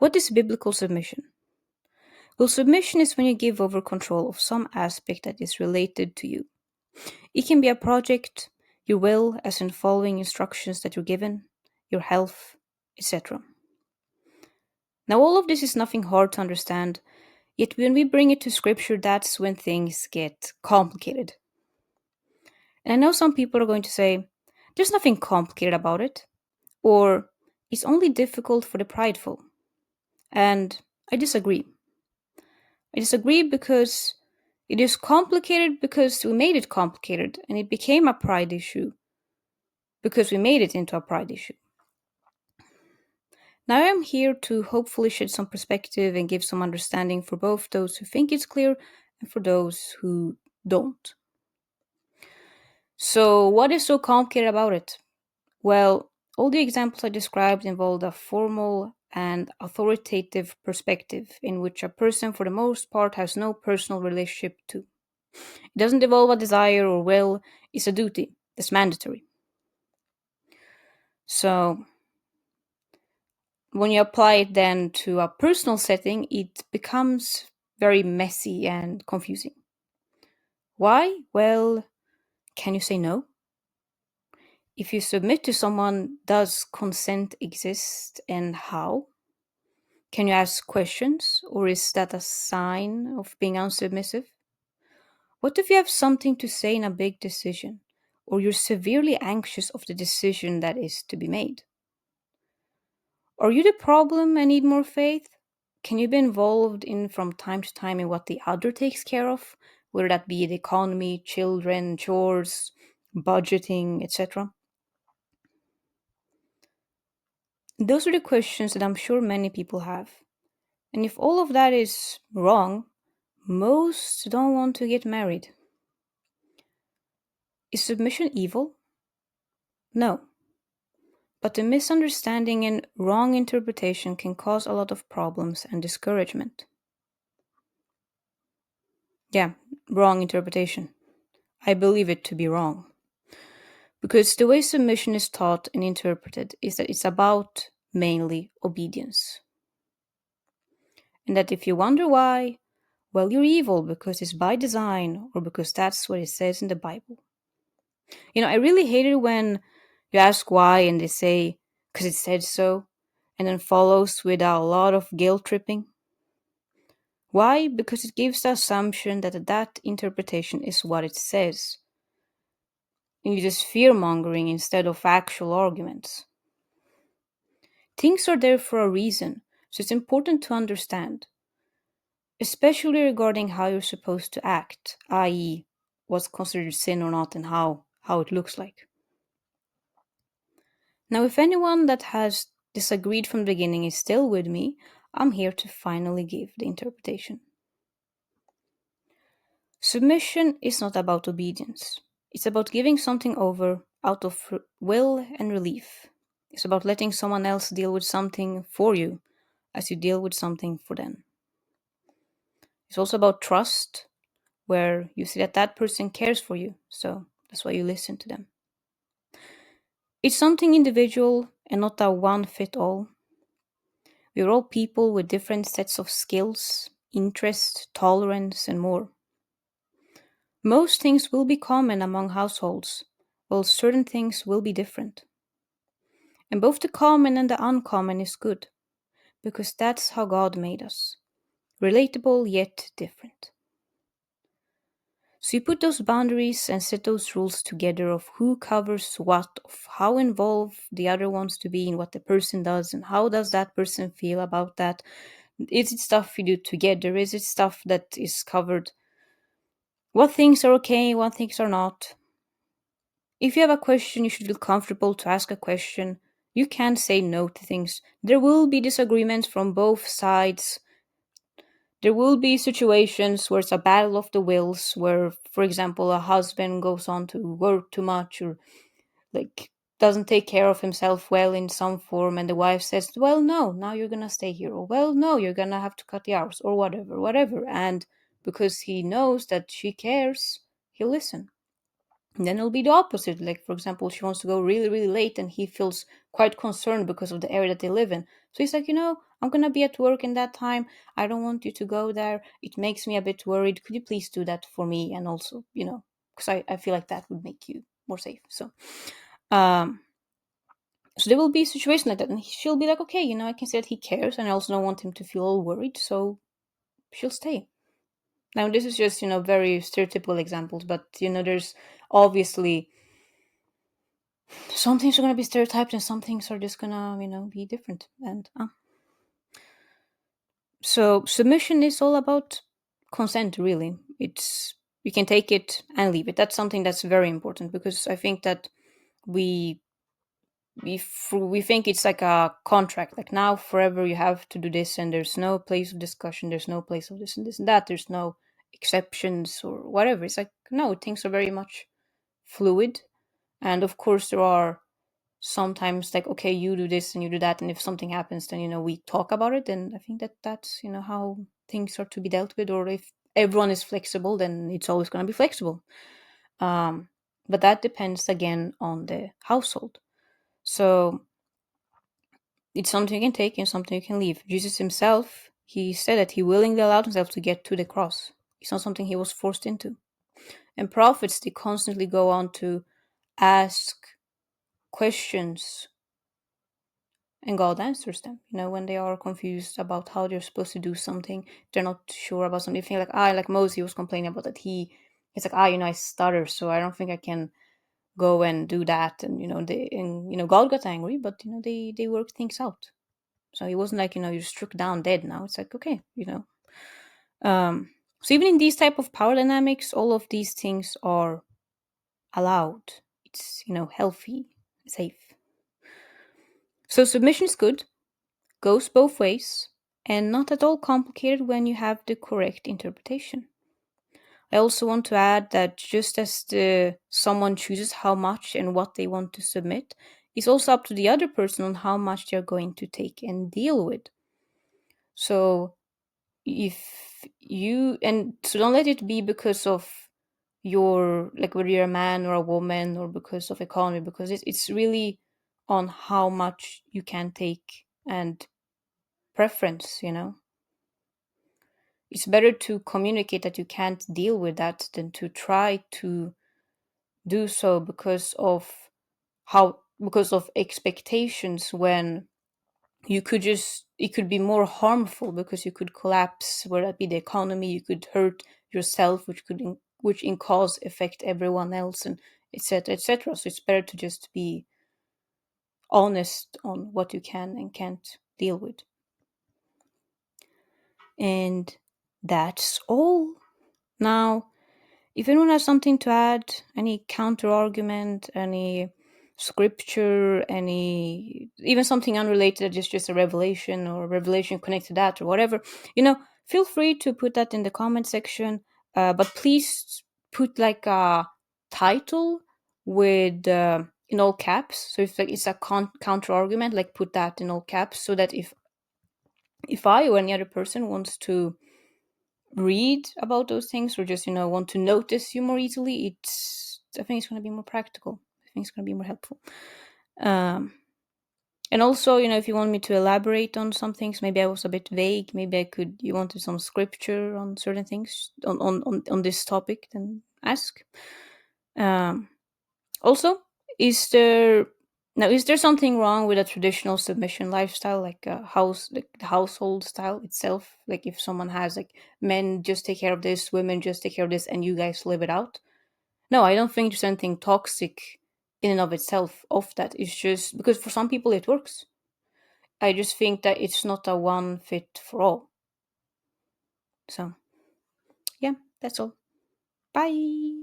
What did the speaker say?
What is biblical submission? Well, submission is when you give over control of some aspect that is related to you. It can be a project, your will, as in following instructions that you're given, your health, etc. Now, all of this is nothing hard to understand, yet when we bring it to scripture, that's when things get complicated. And I know some people are going to say, there's nothing complicated about it, or it's only difficult for the prideful. And I disagree. I disagree because it is complicated because we made it complicated and it became a pride issue because we made it into a pride issue. Now I am here to hopefully shed some perspective and give some understanding for both those who think it's clear and for those who don't. So, what is so complicated about it? Well, all the examples I described involved a formal and authoritative perspective in which a person, for the most part, has no personal relationship to. It doesn't involve a desire or will, it's a duty. It's mandatory. So, when you apply it then to a personal setting, it becomes very messy and confusing. Why? Well, can you say no? If you submit to someone, does consent exist and how? Can you ask questions, or is that a sign of being unsubmissive? What if you have something to say in a big decision, or you're severely anxious of the decision that is to be made? Are you the problem and need more faith? Can you be involved in from time to time in what the other takes care of, whether that be the economy, children, chores, budgeting, etc.? Those are the questions that I'm sure many people have. And if all of that is wrong, most don't want to get married. Is submission evil? No. But the misunderstanding and wrong interpretation can cause a lot of problems and discouragement. Yeah, wrong interpretation. I believe it to be wrong. Because the way submission is taught and interpreted is that it's about mainly obedience. And that if you wonder why, well, you're evil because it's by design or because that's what it says in the Bible. I really hate it when you ask why and they say, because it said so, and then follows with a lot of guilt tripping. Why? Because it gives the assumption that interpretation is what it says. And you just fear mongering instead of actual arguments. Things are there for a reason, so it's important to understand, especially regarding how you're supposed to act, i.e., what's considered sin or not and how it looks like. Now, if anyone that has disagreed from the beginning is still with me, I'm here to finally give the interpretation. Submission is not about obedience. It's about giving something over out of will and relief. It's about letting someone else deal with something for you as you deal with something for them. It's also about trust, where you see that person cares for you, so that's why you listen to them. It's something individual and not a one-fit-all. We're all people with different sets of skills, interest, tolerance, and more. Most things will be common among households, while certain things will be different. And both the common and the uncommon is good, because that's how God made us. Relatable yet different. So you put those boundaries and set those rules together of who covers what, of how involved the other wants to be in what the person does, and how does that person feel about that. Is it stuff you do together? Is it stuff that is covered? What things are okay, what things are not? If you have a question, you should feel comfortable to ask a question. You can't say no to things. There will be disagreements from both sides. There will be situations where it's a battle of the wills, where, for example, a husband goes on to work too much or doesn't take care of himself well in some form, and the wife says, well, no, now you're gonna stay here, or well, no, you're gonna have to cut the hours, or whatever. And because he knows that she cares, he'll listen. And then it'll be the opposite. Like, for example, she wants to go really, really late and he feels quite concerned because of the area that they live in. So he's like, I'm gonna be at work in that time. I don't want you to go there. It makes me a bit worried. Could you please do that for me? And also, because I feel like that would make you more safe. Um, so there will be a situation like that, and she'll be like, okay, I can see that he cares, and I also don't want him to feel all worried, so she'll stay. Now, this is just, very stereotypical examples, but, there's obviously some things are going to be stereotyped and some things are just going to, be different. And so submission is all about consent, really. You can take it and leave it. That's something that's very important, because I think that we think it's like a contract, like now forever you have to do this, and there's no place of discussion, there's no place of this and this and that, there's no exceptions or whatever. It's like, no, things are very much fluid. And of course there are sometimes like, okay, you do this and you do that, and if something happens, then we talk about it. And I think that's how things are to be dealt with. Or if everyone is flexible, then it's always going to be flexible. But that depends again on the household. So it's something you can take and something you can leave. Jesus himself, he said that he willingly allowed himself to get to the cross. It's not something he was forced into. And prophets, they constantly go on to ask questions, and God answers them. When they are confused about how they're supposed to do something, they're not sure about something. They think like Moses was complaining about that. He's like, I stutter, so I don't think I can go and do that. And God got angry, but they worked things out. So it wasn't like you're struck down dead now. It's like, okay. So even in these type of power dynamics, all of these things are allowed. It's healthy, safe. So submission is good, goes both ways, and not at all complicated when you have the correct interpretation. I also want to add that just as someone chooses how much and what they want to submit, it's also up to the other person on how much they're going to take and deal with. So so don't let it be because of your, like, whether you're a man or a woman, or because of economy, because it's really on how much you can take and preference. It's better to communicate that you can't deal with that than to try to do so because of expectations, when it could be more harmful, because you could collapse, whether that be the economy, you could hurt yourself, which in cause affect everyone else, and etc., etc. So it's better to just be honest on what you can and can't deal with. And that's all. Now, if anyone has something to add, any counter argument, any scripture, even something unrelated, just a revelation, or a revelation connected to that, or whatever, feel free to put that in the comment section. But please put like a title with in all caps. So if it's a counter argument, like, put that in all caps, so that if I or any other person wants to read about those things, or just want to notice you more easily, I think it's going to be more practical. I think it's going to be more helpful. And also, if you want me to elaborate on some things, maybe I was a bit vague, maybe you wanted some scripture on certain things on this topic, then ask. Also, is there something wrong with a traditional submission lifestyle, like the household style itself? Like, if someone has, like, men just take care of this, women just take care of this, and you guys live it out? No, I don't think there's anything toxic in and of itself of that. It's just because for some people it works. I just think that it's not a one fit for all. So, yeah, that's all. Bye.